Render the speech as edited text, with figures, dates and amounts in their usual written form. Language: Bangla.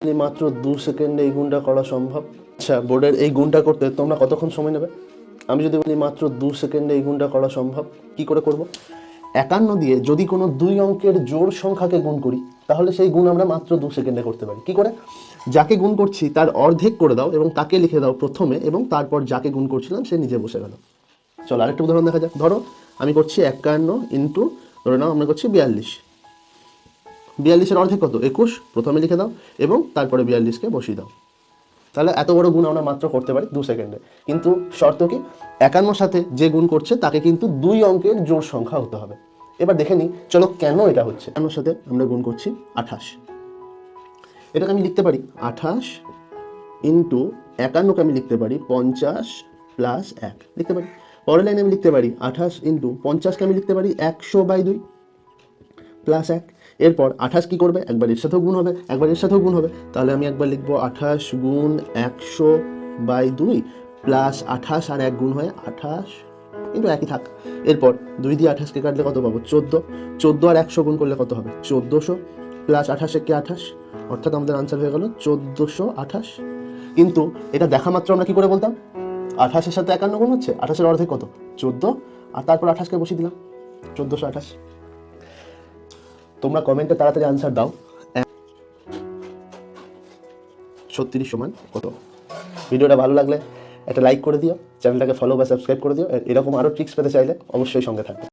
মাত্র 2 সেকেন্ডে এই গুণটা করা সম্ভব। আচ্ছা, বোর্ডের এই গুণটা করতে তোমরা কতক্ষণ সময় নেবে? আমি যদি বলি মাত্র 2 সেকেন্ডে এই গুণটা করা সম্ভব, কি করে করব? 51 দিয়ে যদি কোনো 2 অঙ্কের জোড় সংখ্যাকে গুণ করি, তাহলে সেই গুণ আমরা মাত্র 2 সেকেন্ডে করতে পারি। কি করে? যাকে গুণ করছি তার অর্ধেক করে দাও এবং তাকে লিখে দাও প্রথমে, এবং তারপর যাকে গুণ করছিলাম সে নিজে বসে গেল। চলো আরেকটা উদাহরণ দেখা যাক। ধরো আমি করছি 51 ইন্টু, ধরে নাও আমরা করছি 42। 42-এর অর্ধেক কত? 21। প্রথমে লিখে দাও এবং তারপরে 42কে বসিয়ে দাও। তাহলে এত বড় গুণ আমরা মাত্র করতে পারি 2 সেকেন্ডে। কিন্তু শর্ত কি? 51 সাথে যে গুণ করছে তাকে কিন্তু 2 অঙ্কের জোড় সংখ্যা হতে হবে। এবার দেখে নিই চলো কেন এটা হচ্ছে। 51 সাথে আমরা গুণ করছি 28। এটাকে আমি লিখতে পারি 28 ইন্টু 51কে আমি লিখতে পারি 50 প্লাস 1 লিখতে পারি। পরের লাইনে আমি লিখতে পারি 28 ইন্টু 50কে আমি লিখতে পারি 100/2 প্লাস 1। এরপর 28 কি করবে? একবার এর সাথেও গুণ হবে, একবার এর সাথেও গুণ হবে। তাহলে আমি একবার লিখবো 28 গুণ 100/2 প্লাস 28 আর 1 গুণ হয়ে 28, কিন্তু একই থাক। এরপর 2 দিয়ে 28কে কাটলে কত পাবো? 14। 14 আর 100 গুণ করলে কত হবে? 1400 প্লাস 28 কে 28, অর্থাৎ আমাদের আনসার হয়ে গেল 1428। কিন্তু এটা দেখা মাত্র আমরা কি করে বলতাম? 28-এর সাথে 51 গুণ হচ্ছে, 28-এর অর্ধেক কত? 14, আর তারপর 28কে বসিয়ে দিলাম, 1428। তোমরা কমেন্টে তাড়াতাড়ি আনসার দাও। 36 সমান কত? ভিডিওটা ভালো লাগলে একটা লাইক করে দিও, চ্যানেলটাকে ফলো বা সাবস্ক্রাইব করে দিও। এরকম আরও ট্রিক্স পেতে চাইলে অবশ্যই সঙ্গে থাকবে।